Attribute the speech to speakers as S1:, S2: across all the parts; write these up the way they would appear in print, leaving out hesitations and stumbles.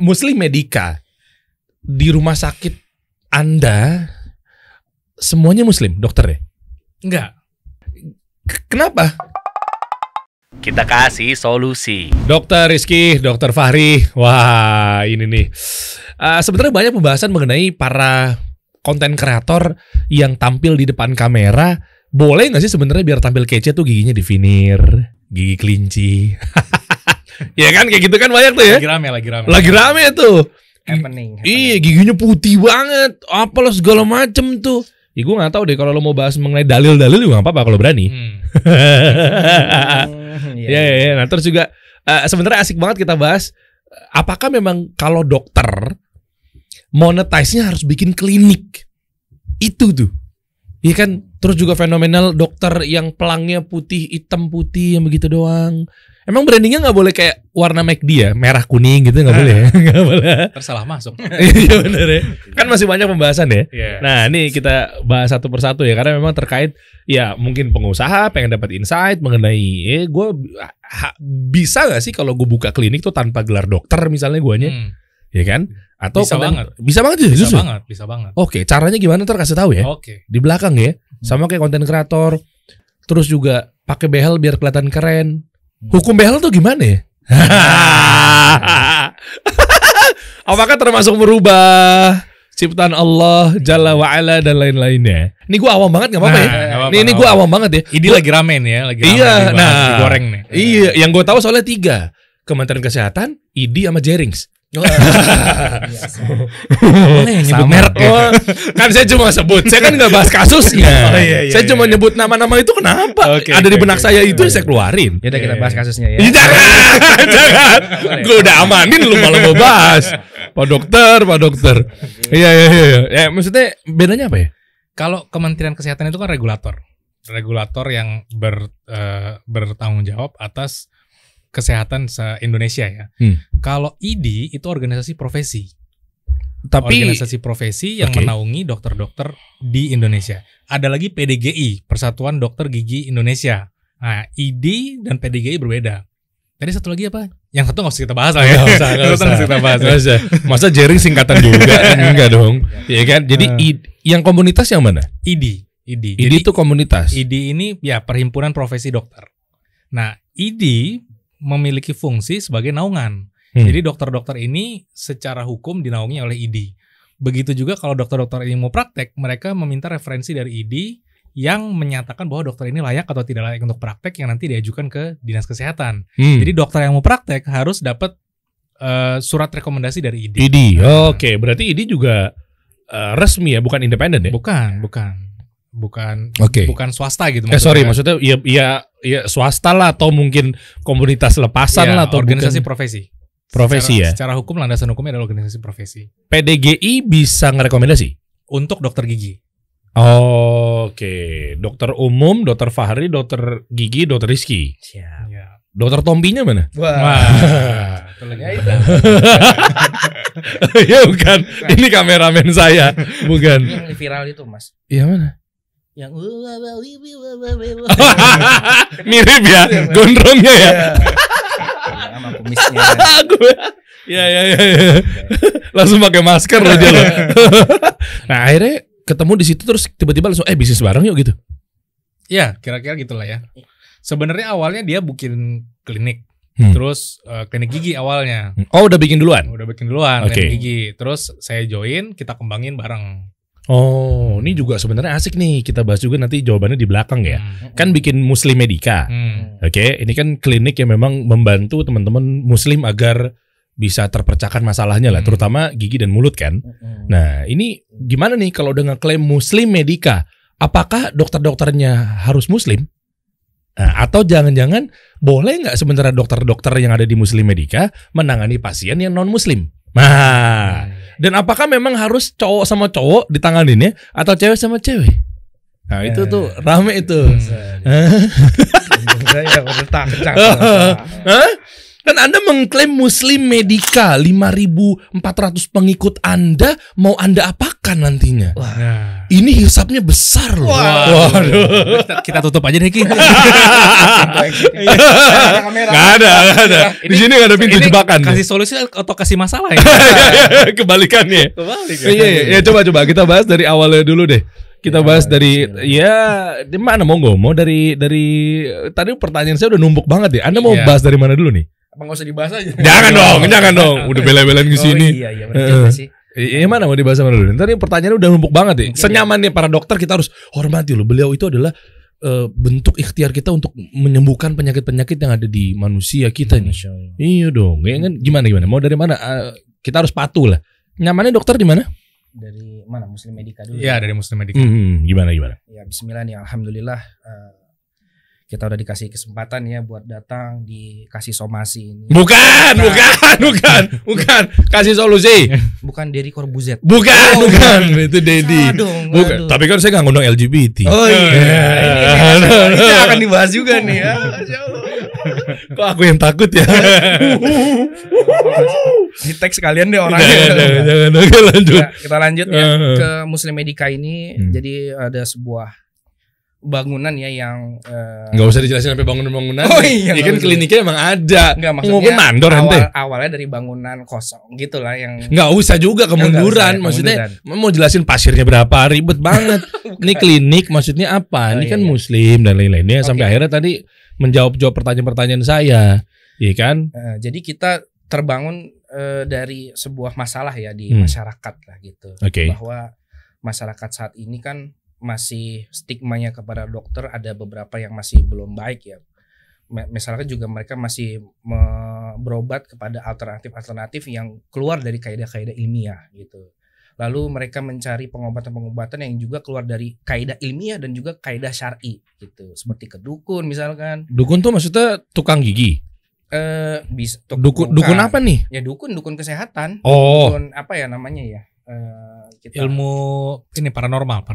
S1: Muslim Medica di rumah sakit Anda semuanya Muslim dokternya?
S2: Enggak.
S1: Kenapa?
S3: Kita kasih solusi.
S1: Dokter Rizky, Dokter Fahri, wah ini nih. Sebenarnya banyak pembahasan mengenai para konten kreator yang tampil di depan kamera. Boleh nggak sih sebenarnya biar tampil kece tuh giginya divinir, gigi kelinci? Ya kan kayak gitu kan banyak tuh ya. Lagi rame tuh.
S4: Happening.
S1: Iya, giginya putih banget. Apalah segala macem tuh. Ya gue gak tahu deh kalau lo mau bahas mengenai dalil-dalil juga gak apa-apa kalau berani. Ya. Nah terus juga sebenarnya asik banget kita bahas. Apakah memang kalau dokter monetize-nya harus bikin klinik? Itu tuh. Iya kan. Terus juga fenomenal dokter yang pelangnya putih, hitam putih yang begitu doang. Emang brandingnya gak boleh kayak warna McD ya, merah kuning gitu gak boleh ya? Gak boleh.
S2: Tersalah masuk.
S1: Iya bener ya. Kan masih banyak pembahasan ya.
S2: Yeah.
S1: Nah ini kita bahas satu persatu ya. Karena memang terkait ya mungkin pengusaha pengen dapat insight mengenai gue bisa gak sih kalau gue buka klinik tuh tanpa gelar dokter misalnya guanya. Ya kan? Atau
S2: bisa banget.
S1: Bisa banget ya?
S2: Bisa banget.
S1: Oke, caranya gimana ntar kasih tahu ya.
S2: Oke.
S1: Di belakang ya. Sama kayak konten kreator. Terus juga pakai behel biar kelihatan keren. Hukum behel tuh gimana ya? Apakah termasuk merubah ciptaan Allah Jalla wa'ala dan lain-lainnya? Ini gue awam banget gak apa-apa ya? Ini gue awam banget ya.
S2: Ini lagi rame nih ya.
S1: Iya,
S2: digoreng nih.
S1: Iya, yang gue tahu soalnya 3. Kementerian Kesehatan, ID sama Jerings.
S4: Boleh
S1: Nyebut merek kan saya cuma sebut. Saya kan gak bahas kasusnya. Saya cuma nyebut nama-nama itu kenapa? Ada di benak saya itu saya keluarin.
S4: Ya udah kita bahas kasusnya ya.
S1: Jangan. Gue udah amanin lu malah mau bahas. Pak dokter. Iya. Ya maksudnya bedanya apa ya?
S2: Kalau Kementerian Kesehatan itu kan regulator yang bertanggung jawab atas kesehatan se-Indonesia ya. Kalau ID itu organisasi profesi. Organisasi profesi yang menaungi dokter-dokter di Indonesia. Ada lagi PDGI, Persatuan Dokter Gigi Indonesia. Nah, ID dan PDGI berbeda. Tadi satu lagi apa? Yang satu nggak usah kita bahas lah ya. Nggak usah kita bahas.
S1: Masa Jering singkatan juga? Enggak dong. Iya kan? Jadi yang komunitas yang mana?
S2: ID
S1: itu komunitas.
S2: ID ini ya perhimpunan profesi dokter. Nah, ID memiliki fungsi sebagai naungan. Jadi dokter-dokter ini secara hukum dinaungi oleh ID. Begitu juga kalau dokter-dokter ini mau praktek, mereka meminta referensi dari ID yang menyatakan bahwa dokter ini layak atau tidak layak untuk praktek yang nanti diajukan ke Dinas Kesehatan. Jadi dokter yang mau praktek harus dapat surat rekomendasi dari ID.
S1: Oke, berarti ID juga resmi ya, bukan independen ya? Bukan swasta gitu maksudnya. Maksudnya ya swasta lah atau mungkin komunitas lepasan lah atau
S2: organisasi profesi. Secara hukum landasan hukumnya adalah organisasi profesi.
S1: PDGI bisa ngerekomendasi untuk
S2: dokter gigi.
S1: Oke, dokter umum, dokter Fahri, dokter gigi, dokter Rizky.
S4: Siap.
S1: Ya. Dokter Tompinya mana?
S4: Wah.
S1: Ya bukan. Ini kameramen saya, bukan.
S4: Yang viral itu Mas.
S1: Iya mana?
S4: Yang
S1: mirip ya, gondrongnya ya.
S4: Sama kumisnya.
S1: Ya. Langsung pakai masker aja loh. Nah akhirnya ketemu di situ terus tiba-tiba langsung bisnis bareng yuk gitu.
S2: Ya kira-kira gitulah ya. Sebenarnya awalnya dia bikin klinik, terus klinik gigi awalnya.
S1: Oh udah bikin duluan?
S2: Klinik gigi. Terus saya join, kita kembangin bareng.
S1: Oh, ini juga sebenarnya asik nih. Kita bahas juga nanti jawabannya di belakang ya. Kan bikin Muslim Medica. Oke, ini kan klinik yang memang membantu teman-teman Muslim agar bisa terpecahkan masalahnya lah, terutama gigi dan mulut kan. Nah, ini gimana nih kalau udah ngeklaim Muslim Medica? Apakah dokter-dokternya harus Muslim? Nah, atau jangan-jangan boleh nggak sebenarnya dokter-dokter yang ada di Muslim Medica menangani pasien yang non-Muslim? Nah, dan apakah memang harus cowok sama cowok ditanganinnya atau cewek sama cewek? Nah itu tuh rame itu. Dan Anda mengklaim Muslim Medica, 5.400 pengikut Anda, mau Anda apakan nantinya?
S2: Nah.
S1: Ini hisapnya besar loh. Waduh.
S2: Kita tutup aja deh, Ki.
S1: Nggak ada. Di sini nggak ada pintu
S2: Ini
S1: jebakan.
S2: kasih solusi atau kasih masalah ya?
S1: Kebalikannya. Iya, coba kita bahas dari awalnya dulu deh. Kita bahas dari di mana monggo? Mau dari tadi pertanyaan saya udah numpuk banget ya. Anda mau bahas dari mana dulu nih?
S4: Apa nggak usah dibahas aja?
S1: Jangan dong. Udah bela-belain ke sini.
S4: Iya, benar sih.
S1: Mana mau dibahas mana dulu? Tadi pertanyaannya udah numpuk banget ya. Senyamannya para dokter kita harus hormati loh. Beliau itu adalah bentuk ikhtiar kita untuk menyembuhkan penyakit-penyakit yang ada di manusia kita nih. Iya dong. Ya kan gimana? Mau dari mana? Kita harus patuh lah. Nyamannya dokter di mana?
S4: Dari mana? Muslim Medica dulu.
S2: Iya, dari Muslim Medica.
S1: Gimana?
S4: Ya Bismillah nih, alhamdulillah kita udah dikasih kesempatan ya buat datang dikasih somasi ini.
S1: Bukan. Kasih solusi.
S4: Bukan Deddy Corbuzier.
S1: Bukan. Itu Deddy. Bukan. Tapi kan saya nggak ngundang LGBT.
S4: Oh iya. Ini akan dibahas juga nih ya. Masya Allah.
S1: Kok aku yang takut ya?
S4: Di teks sekalian deh orangnya.
S1: Jangan. Oke, lanjut.
S4: Kita lanjut ya ke Muslim Medica ini. Jadi ada sebuah bangunan ya yang
S1: nggak usah dijelasin sampai bangunan-bangunan.
S4: Oh iya,
S1: kan kliniknya emang ada.
S4: Nggak, maksudnya
S1: mandor ente.
S4: Awalnya dari bangunan kosong gitulah yang
S1: nggak usah juga kemunduran. Maksudnya mau jelasin pasirnya berapa, ribet banget. Ini klinik maksudnya apa? Ini kan Muslim dan lain-lainnya. Sampai akhirnya tadi menjawab pertanyaan-pertanyaan saya, iya kan?
S4: Jadi kita terbangun dari sebuah masalah ya di masyarakat lah gitu. Bahwa masyarakat saat ini kan masih stigmanya kepada dokter ada beberapa yang masih belum baik ya. Misalkan juga mereka masih berobat kepada alternatif yang keluar dari kaidah-kaidah ilmiah gitu. Lalu mereka mencari pengobatan-pengobatan yang juga keluar dari kaidah ilmiah dan juga kaidah syar'i gitu. Seperti ke dukun misalkan.
S1: Dukun tuh maksudnya tukang gigi? Dukun apa nih?
S4: Ya dukun kesehatan.
S1: Oh.
S4: Dukun apa ya namanya ya?
S2: Ilmu ini paranormal.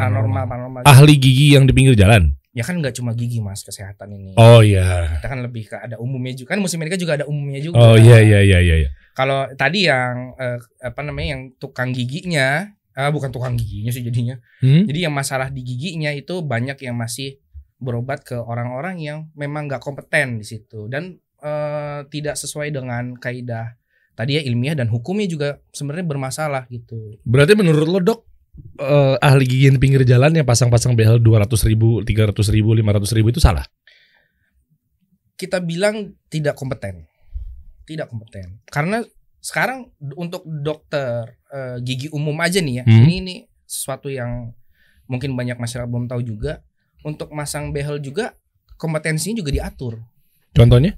S1: Ahli gigi yang di pinggir jalan.
S4: Ya kan nggak cuma gigi mas kesehatan ini.
S1: Oh iya.
S4: Kita kan lebih ke ada umumnya juga. Kan Muslim Medica juga ada umumnya juga.
S1: Oh iya.
S4: Kalau tadi yang yang tukang giginya, bukan tukang giginya sih jadinya. Jadi yang masalah di giginya itu banyak yang masih berobat ke orang-orang yang memang nggak kompeten di situ dan tidak sesuai dengan kaidah tadi ya ilmiah dan hukumnya juga sebenarnya bermasalah gitu.
S1: Berarti menurut lo dok, ahli gigi yang di pinggir jalan yang pasang-pasang behel 200.000, 300.000, 500.000 itu salah?
S4: Kita bilang tidak kompeten. Karena sekarang untuk dokter gigi umum aja nih ya, ini sesuatu yang mungkin banyak masyarakat belum tahu juga. Untuk masang behel juga kompetensinya juga diatur. Contohnya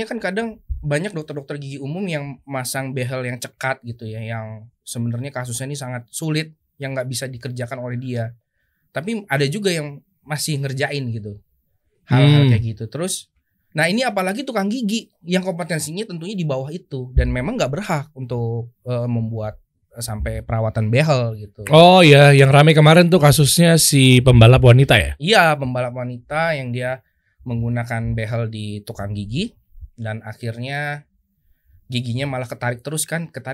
S4: kan kadang banyak dokter-dokter gigi umum yang masang behel yang cekat gitu ya, yang sebenarnya kasusnya ini sangat sulit, yang nggak bisa dikerjakan oleh dia. Tapi ada juga yang masih ngerjain gitu hal-hal kayak gitu. Terus, nah ini apalagi tukang gigi yang kompetensinya tentunya di bawah itu dan memang nggak berhak untuk membuat sampai perawatan behel gitu.
S1: Oh ya, yang ramai kemarin tuh kasusnya si pembalap wanita ya?
S4: Iya, pembalap wanita yang dia menggunakan behel di tukang gigi. Dan akhirnya giginya malah ketarik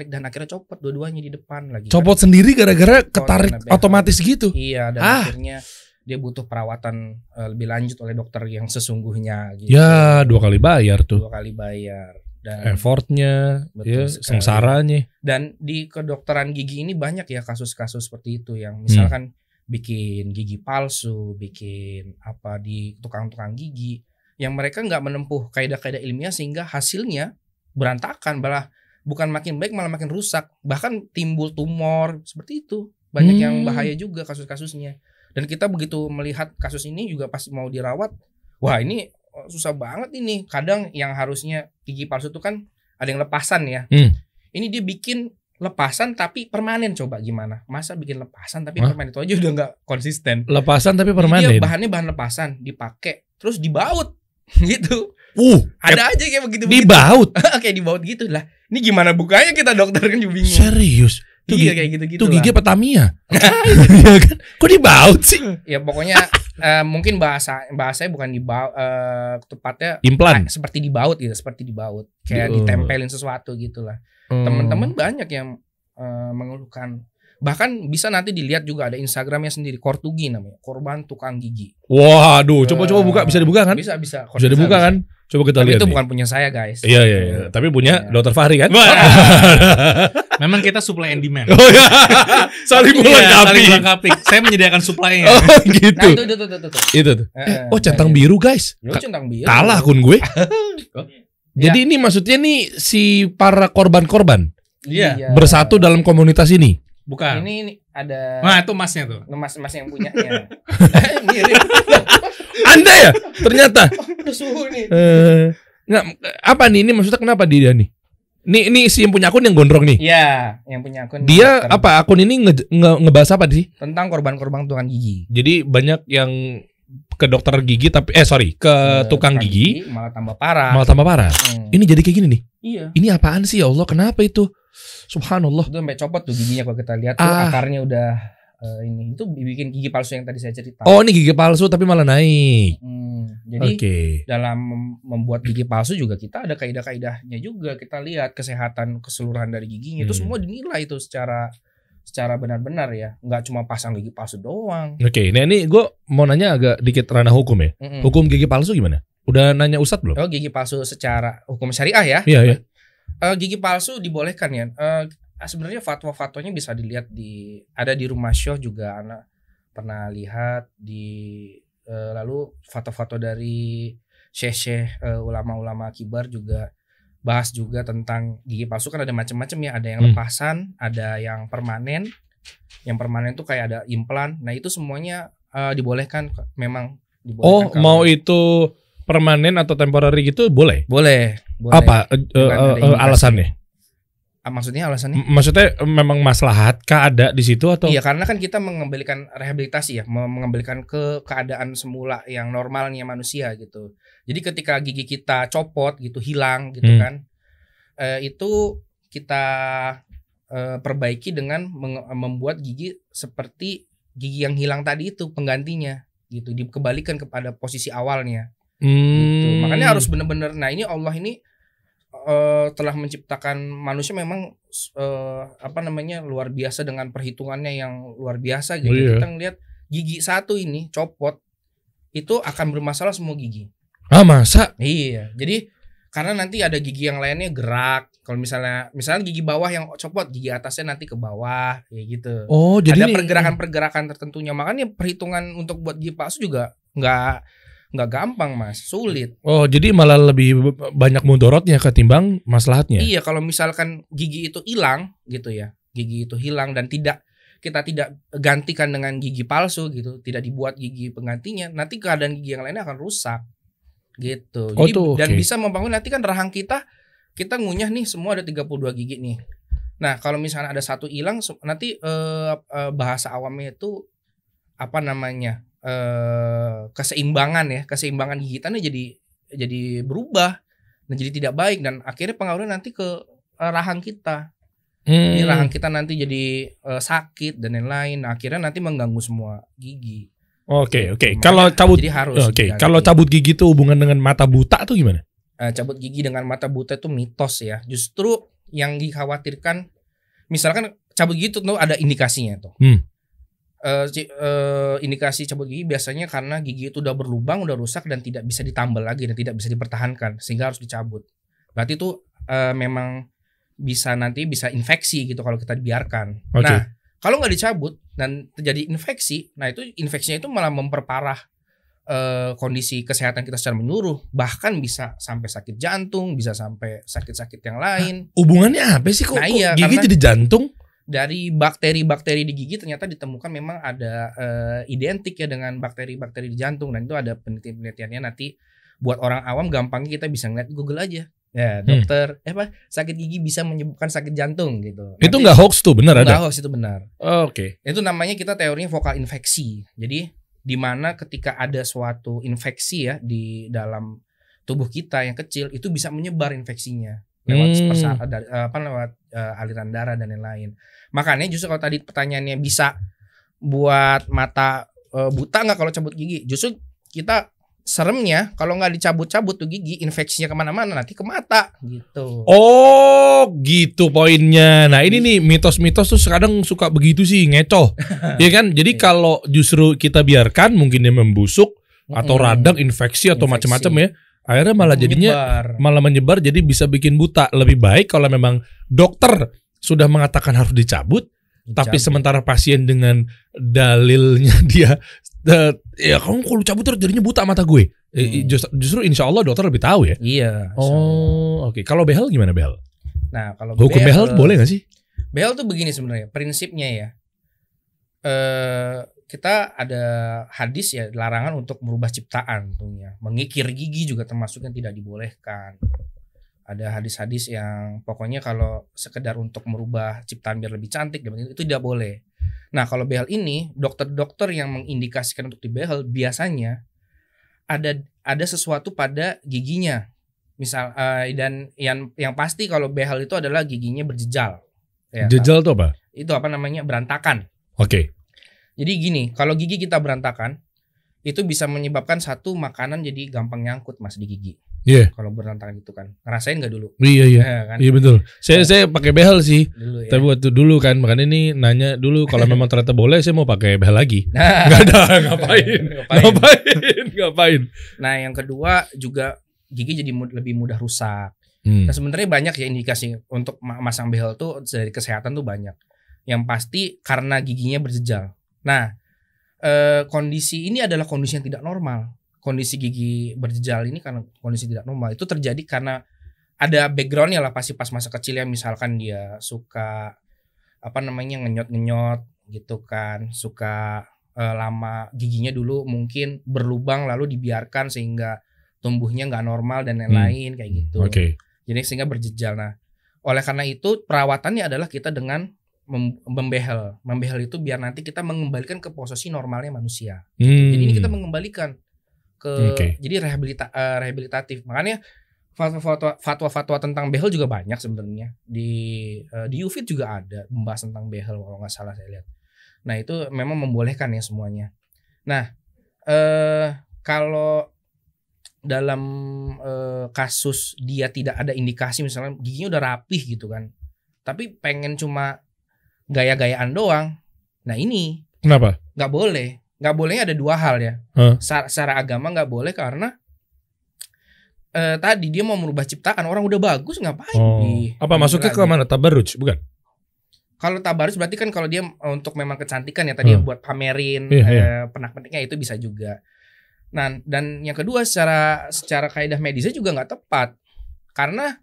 S4: dan akhirnya copot dua-duanya di depan lagi.
S1: Copot kan? Sendiri gara-gara ketarik otomatis gitu?
S4: Iya, dan akhirnya dia butuh perawatan lebih lanjut oleh dokter yang sesungguhnya gitu.
S1: Ya 2 kali bayar tuh.
S4: 2 kali bayar. Dan
S1: effortnya, ya, sengsaranya.
S4: Dan di kedokteran gigi ini banyak ya kasus-kasus seperti itu yang misalkan bikin gigi palsu, bikin apa di tukang-tukang gigi yang mereka nggak menempuh kaidah-kaidah ilmiah sehingga hasilnya berantakan, malah bukan makin baik malah makin rusak, bahkan timbul tumor seperti itu. Banyak yang bahaya juga kasus-kasusnya. Dan kita begitu melihat kasus ini juga pas mau dirawat, wah ini susah banget ini. Kadang yang harusnya gigi palsu itu kan ada yang lepasan ya. Ini dia bikin lepasan tapi permanen, coba gimana? Masa bikin lepasan tapi permanen, itu aja udah nggak konsisten.
S1: Lepasan tapi permanen.
S4: Dia bahannya bahan lepasan, dipakai terus dibaut gitu. Ada aja kayak begitu.
S1: Dibaut.
S4: Kayak dibaut gitu lah. Ini gimana bukanya kita dokter kan juga bingung.
S1: Serius?
S4: Iya kayak gitu-gitu.
S1: Itu gigi apa Tamiya? Iya kan? Kok dibaut sih?
S4: Ya pokoknya mungkin bahasanya bukan dibaut, tepatnya
S1: implan.
S4: Seperti dibaut gitu, seperti dibaut. Kayak ditempelin sesuatu gitulah. Teman-teman banyak yang mengeluhkan. Bahkan bisa nanti dilihat juga ada Instagramnya sendiri, Kortugi namanya, korban tukang gigi.
S1: Waduh, coba buka, bisa dibuka kan?
S4: Bisa.
S1: Bisa dibuka kan? Coba kita
S4: Tapi
S1: lihat.
S4: Itu
S1: nih.
S4: bukan punya saya guys.
S1: Iya. Tapi punya Dr. Fahri kan?
S2: Memang kita supply and demand.
S1: Oh ya, saling
S2: Saling melengkapi. Saya menyediakan supply-nya.
S1: Oh gitu.
S4: Nah
S1: Itu tuh. Oh centang biru guys.
S4: Centang biru.
S1: Kalah akun gue. Jadi ini maksudnya nih si para korban-korban bersatu dalam komunitas ini.
S2: Bukan.
S4: Ini ada.
S2: Nah itu masnya tuh.
S4: Mas yang punyanya. Mirip.
S1: Anda ya ternyata.
S4: Udah suhu nih.
S1: Nggak, apa nih ini maksudnya kenapa dia nih? Ini si yang punya akun yang gondrong nih.
S4: Iya, yang punya akun.
S1: Dia apa akun ini ngebahas apa sih?
S4: Tentang korban-korban tukang gigi.
S1: Jadi banyak yang ke dokter gigi tapi ke tukang gigi
S4: malah tambah parah.
S1: Ini jadi kayak gini nih.
S4: Iya.
S1: Ini apaan sih ya Allah? Kenapa itu? Subhanallah.
S4: Itu sampai copot tuh giginya kalau kita lihat tuh akarnya udah ini. Itu bikin gigi palsu yang tadi saya cerita.
S1: Oh, ini gigi palsu tapi malah naik.
S4: Jadi dalam membuat gigi palsu juga kita ada kaidah-kaidahnya juga. Kita lihat kesehatan keseluruhan dari giginya itu semua dinilai itu secara benar-benar ya, nggak cuma pasang gigi palsu doang.
S1: Oke, nah ini gue mau nanya agak dikit ranah hukum ya. Hukum gigi palsu gimana? Udah nanya Ustadz belum?
S4: Oh, gigi palsu secara hukum syariah ya?
S1: Iya.
S4: Gigi palsu dibolehkan ya. Sebenarnya fatwa-fatwanya bisa dilihat ada di Rumah Syokh juga, anak pernah lihat lalu fatwa-fatwa dari syekh ulama-ulama kibar juga bahas juga tentang gigi palsu kan ada macam-macam ya, ada yang lepasan, ada yang permanen. Yang permanen tuh kayak ada implan. Nah, itu semuanya dibolehkan memang dibolehkan.
S1: Mau itu permanen atau temporary gitu boleh?
S4: Boleh.
S1: Apa alasannya?
S4: Maksudnya alasannya?
S1: Maksudnya memang maslahat kah ada di situ atau? Iya,
S4: karena kan kita mengembalikan rehabilitasi ya, mengembalikan ke keadaan semula yang normalnya manusia gitu. Jadi ketika gigi kita copot gitu, hilang gitu kan, itu kita perbaiki dengan membuat gigi seperti gigi yang hilang tadi itu penggantinya gitu, dikembalikan kepada posisi awalnya. Gitu. Makanya harus benar-benar. Nah, ini Allah ini telah menciptakan manusia memang luar biasa dengan perhitungannya yang luar biasa gitu. Kita ngelihat gigi satu ini copot itu akan bermasalah semua gigi.
S1: Masa?
S4: Iya. Jadi karena nanti ada gigi yang lainnya gerak. Kalau misalnya gigi bawah yang copot, gigi atasnya nanti ke bawah kayak gitu.
S1: Oh, jadi
S4: ada pergerakan-pergerakan tertentunya. Makanya perhitungan untuk buat gigi palsu juga nggak gampang Mas, sulit.
S1: Oh, jadi malah lebih banyak mudorotnya ketimbang maslahatnya.
S4: Iya, kalau misalkan gigi itu hilang gitu ya, gigi itu hilang dan kita tidak gantikan dengan gigi palsu gitu, tidak dibuat gigi penggantinya, nanti keadaan gigi yang lainnya akan rusak gitu. Jadi dan bisa membangun nanti kan rahang kita ngunyah nih semua ada 32 gigi nih. Nah, kalau misalnya ada satu hilang nanti bahasa awamnya itu apa namanya? Keseimbangan gigitannya jadi berubah, dan jadi tidak baik dan akhirnya pengaruhnya nanti ke rahang kita. Ini rahang kita nanti jadi sakit dan lain-lain. Nah, akhirnya nanti mengganggu semua gigi.
S1: Oke. Kalau cabut gigi itu hubungan dengan mata buta tuh gimana?
S4: Cabut gigi dengan mata buta itu mitos ya. Justru yang dikhawatirkan, misalkan cabut gigi itu tuh ada indikasinya tuh. Indikasi cabut gigi biasanya karena gigi itu udah berlubang, udah rusak dan tidak bisa ditambal lagi dan tidak bisa dipertahankan sehingga harus dicabut. Berarti itu memang bisa infeksi gitu kalau kita dibiarkan. Nah, kalau nggak dicabut dan terjadi infeksi, nah itu infeksinya itu malah memperparah kondisi kesehatan kita secara menyeluruh, bahkan bisa sampai sakit jantung, bisa sampai sakit-sakit yang lain.
S1: Hubungannya apa sih kok gigi jadi jantung?
S4: Dari bakteri-bakteri di gigi ternyata ditemukan memang ada identik ya dengan bakteri-bakteri di jantung, dan itu ada penelitian-penelitiannya. Nanti buat orang awam gampangnya kita bisa ngeliat Google aja ya, dokter sakit gigi bisa menyebabkan sakit jantung gitu.
S1: Itu nggak hoax tuh, benar ada?
S4: Nggak hoax, itu benar.
S1: Oke.
S4: Itu namanya kita teorinya vokal infeksi. Jadi di mana ketika ada suatu infeksi ya di dalam tubuh kita yang kecil, itu bisa menyebar infeksinya. lewat lewat aliran darah dan lain-lain. Makanya justru kalau tadi pertanyaannya bisa buat mata buta nggak kalau cabut gigi? Justru kita seremnya kalau nggak dicabut-cabut tuh gigi, infeksinya kemana-mana, nanti ke mata gitu.
S1: Oh gitu poinnya. Nah ini nih mitos-mitos tuh kadang suka begitu sih, ngecoh. Iya kan? Jadi kalau justru kita biarkan mungkin dia membusuk atau radang infeksi atau macam-macam ya, akhirnya malah jadinya malah menyebar, jadi bisa bikin buta. Lebih baik kalau memang dokter sudah mengatakan harus dicabut. Tapi sementara pasien dengan dalilnya dia ya kamu kalau cabut terus jadinya buta mata gue. Justru insya Allah dokter lebih tahu ya.
S4: Iya.
S1: Oh oke. Kalau behel gimana behel?
S4: Nah kalau
S1: hukum behel boleh nggak sih?
S4: Behel tuh begini sebenarnya prinsipnya ya. Kita ada hadis ya, larangan untuk merubah ciptaan tentunya. Mengikir gigi juga termasuk yang tidak dibolehkan. Ada hadis-hadis yang pokoknya kalau sekedar untuk merubah ciptaan biar lebih cantik itu tidak boleh. Nah kalau behel ini dokter-dokter yang mengindikasikan untuk dibehel biasanya ada sesuatu pada giginya. Misal dan yang pasti kalau behel itu adalah giginya berjejal. Ya,
S1: jejal itu apa?
S4: Itu apa namanya, berantakan.
S1: Oke.
S4: Jadi gini, kalau gigi kita berantakan itu bisa menyebabkan satu, makanan jadi gampang nyangkut mas di gigi.
S1: Iya. Yeah.
S4: Kalau berantakan gitu kan. Ngerasain nggak dulu?
S1: Iya.
S4: Kan?
S1: Iya betul. Saya pakai behel sih.
S4: Dulu, ya.
S1: Tapi waktu dulu kan, makanya ini nanya dulu kalau memang ternyata boleh saya mau pakai behel lagi. Nggak ada, ngapain.
S4: Nah yang kedua juga gigi jadi lebih mudah rusak. Nah sebenarnya banyak ya indikasi untuk masang behel tuh dari kesehatan tuh banyak. Yang pasti karena giginya berjejal. Nah kondisi ini adalah kondisi yang tidak normal. Kondisi gigi berjejal ini karena kondisi tidak normal itu terjadi karena ada backgroundnya lah, pasti pas masa kecil ya, misalkan dia suka ngenyot gitu kan, suka lama giginya dulu mungkin berlubang lalu dibiarkan sehingga tumbuhnya nggak normal dan lain-lain kayak gitu.
S1: Okay.
S4: Jadi sehingga berjejal. Nah oleh karena itu perawatannya adalah kita dengan membehel itu biar nanti kita mengembalikan ke posisi normalnya manusia. Jadi ini kita mengembalikan jadi rehabilitatif. Makanya fatwa-fatwa tentang behel juga banyak sebenarnya. Di UFIT juga ada membahas tentang behel kalau nggak salah saya lihat. Nah itu memang membolehkan ya semuanya. Nah kalau dalam kasus dia tidak ada indikasi misalnya giginya udah rapih gitu kan, tapi pengen cuma gaya-gayaan doang. Nah ini
S1: kenapa?
S4: Nggak boleh. Nggak bolehnya ada dua hal ya. Secara agama nggak boleh karena tadi dia mau merubah ciptaan, orang udah bagus ngapain?
S1: Apa masuknya ke mana? Tabarruj bukan?
S4: Kalau tabarruj berarti kan kalau dia untuk memang kecantikan ya tadi buat pamerin pernak-perniknya itu bisa juga. Nah dan yang kedua secara kaidah medisnya juga nggak tepat karena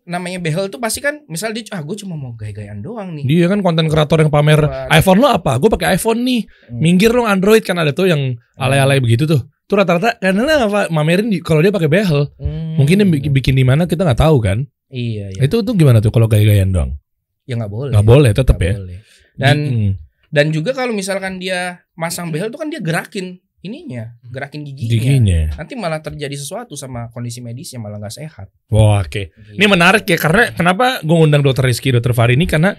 S4: namanya behel tuh pasti kan misal dia gue cuma mau gaya-gayaan doang nih.
S1: Dia kan konten kreator yang pamer iPhone lo apa? Gue pakai iPhone nih. Minggir lo Android kan ada tuh yang alay-alay begitu tuh. Tuh rata-rata karena apa mamerin kalau dia pakai behel. Mungkin dia bikin di mana kita nggak tahu kan.
S4: Iya.
S1: Itu tuh gimana tuh kalau gaya-gayaan doang?
S4: Ya nggak boleh.
S1: Nggak boleh tetap ya.
S4: Boleh. Dan juga kalau misalkan dia masang behel tuh kan dia gerakin gerakin giginya. Nanti malah terjadi sesuatu sama kondisi medisnya malah nggak sehat.
S1: Wah, oke. Ini menarik ya karena kenapa gue ngundang Dokter Rizky, Dokter Fahri ini karena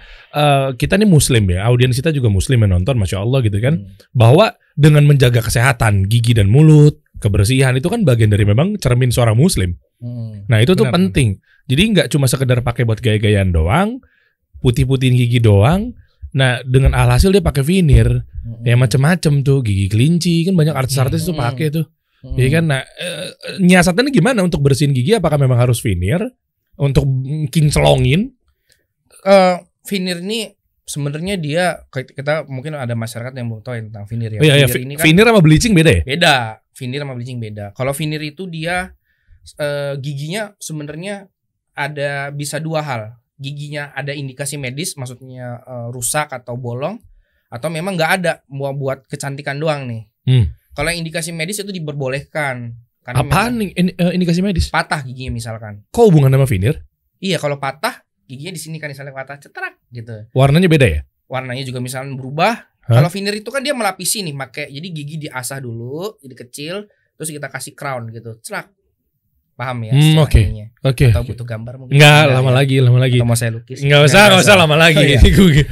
S1: kita nih Muslim ya, audiens kita juga Muslim yang nonton, masya Allah gitu kan, bahwa dengan menjaga kesehatan gigi dan mulut, kebersihan itu kan bagian dari memang cermin seorang Muslim. Nah itu tuh penting. Jadi nggak cuma sekedar pakai buat gaya-gayaan doang, putih-putihin gigi doang. Nah dengan alhasil dia pakai veneer, ya macam-macam tuh, gigi kelinci kan banyak artis-artis tuh pakai tuh, ya kan. Nah nyiasatannya gimana untuk bersihin gigi? Apakah memang harus veneer untuk kinclongin?
S4: Veneer ini sebenarnya dia kita mungkin ada masyarakat yang belum tahu tentang veneer ya.
S1: Veneer ini kan veneer sama bleaching beda ya?
S4: Beda, veneer sama bleaching beda. Kalau veneer itu dia giginya sebenarnya ada bisa dua hal. Giginya ada indikasi medis, maksudnya rusak atau bolong, atau memang nggak ada, mau buat kecantikan doang nih. Kalau indikasi medis itu diperbolehkan.
S1: Apaan nih indikasi medis?
S4: Patah giginya misalkan.
S1: Kok hubungan sama veneer?
S4: Iya, kalau patah giginya di sini kan misalnya patah cetrak gitu.
S1: Warnanya beda ya?
S4: Warnanya juga misalnya berubah. Kalau veneer itu kan dia melapisi nih, jadi gigi diasah dulu, jadi kecil, terus kita kasih crown gitu, cerak. paham ya?
S1: Oke.
S4: Atau butuh gambar mungkin?
S1: Enggak, lama lagi.
S4: Atau mau saya lukis?
S1: Enggak usah lama lagi.
S4: Oh, iya.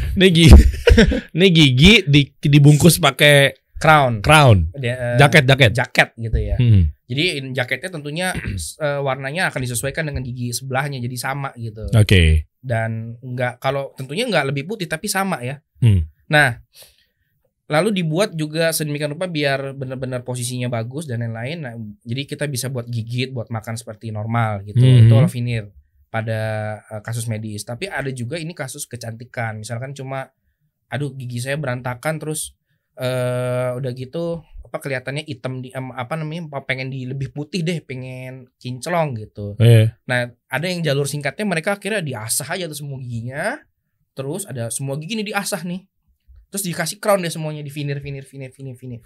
S1: Ini gigi dibungkus pakai crown. Jaket
S4: gitu ya. Jadi jaketnya tentunya warnanya akan disesuaikan dengan gigi sebelahnya jadi sama gitu.
S1: Oke.
S4: Dan tentunya enggak lebih putih tapi sama ya. Nah, lalu dibuat juga sedemikian rupa biar benar-benar posisinya bagus dan lain-lain. Nah, jadi kita bisa buat gigit, buat makan seperti normal gitu. Itu all veneer pada kasus medis. Tapi ada juga ini kasus kecantikan. Misalkan cuma aduh gigi saya berantakan terus udah gitu kelihatannya hitam pengen lebih putih deh, pengen kinclong gitu. Nah, ada yang jalur singkatnya mereka akhirnya diasah aja tuh semua giginya. Terus ada semua gigi nih diasah nih. Terus dikasih crown deh semuanya, di veneer.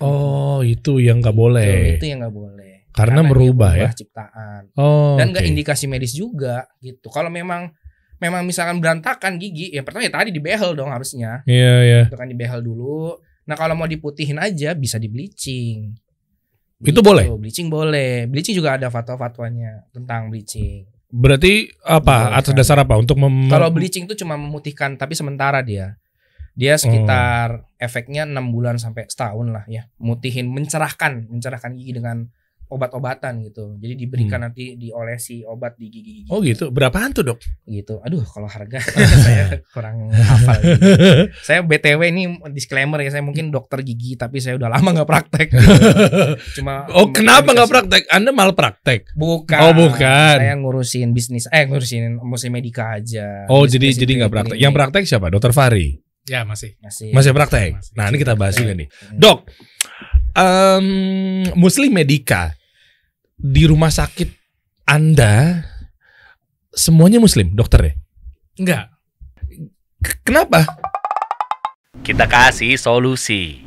S1: Oh, itu yang nggak boleh.
S4: Itu yang nggak boleh.
S1: Karena merubah ya
S4: ciptaan. Dan nggak
S1: okay.
S4: indikasi medis juga gitu. Kalau memang misalkan berantakan gigi, ya pertama ya tadi dibehel dong harusnya.
S1: Iya.
S4: Itu kan dibehel dulu. Nah, kalau mau diputihin aja bisa di bleaching.
S1: Itu boleh.
S4: Bleaching boleh. Bleaching juga ada fatwa-fatwanya tentang bleaching.
S1: Berarti apa? Atas dasar apa? Untuk
S4: kalau bleaching itu cuma memutihkan tapi sementara dia sekitar efeknya 6 bulan sampai setahun lah ya, mutihin, mencerahkan gigi dengan obat-obatan gitu. Jadi diberikan nanti diolesi obat di gigi.
S1: Oh gitu. Berapaan tuh, Dok?
S4: Gitu. Aduh, kalau harga saya kurang hafal gitu. Saya BTW ini disclaimer ya, saya mungkin dokter gigi tapi saya udah lama nggak praktek. Cuma
S1: kenapa nggak praktek? Anda malah praktek?
S4: Bukan.
S1: Oh, bukan.
S4: Saya ngurusin bisnis, ngurusin Muslimedika aja.
S1: Oh, jadi nggak praktek. Yang praktek siapa? Dokter Fahri?
S2: Ya, masih
S1: praktek. Nah, ini kita bahas juga nih. Dok, Muslimedika di rumah sakit Anda semuanya Muslim, dokter ya?
S2: Enggak.
S1: Kenapa?
S3: Kita kasih solusi.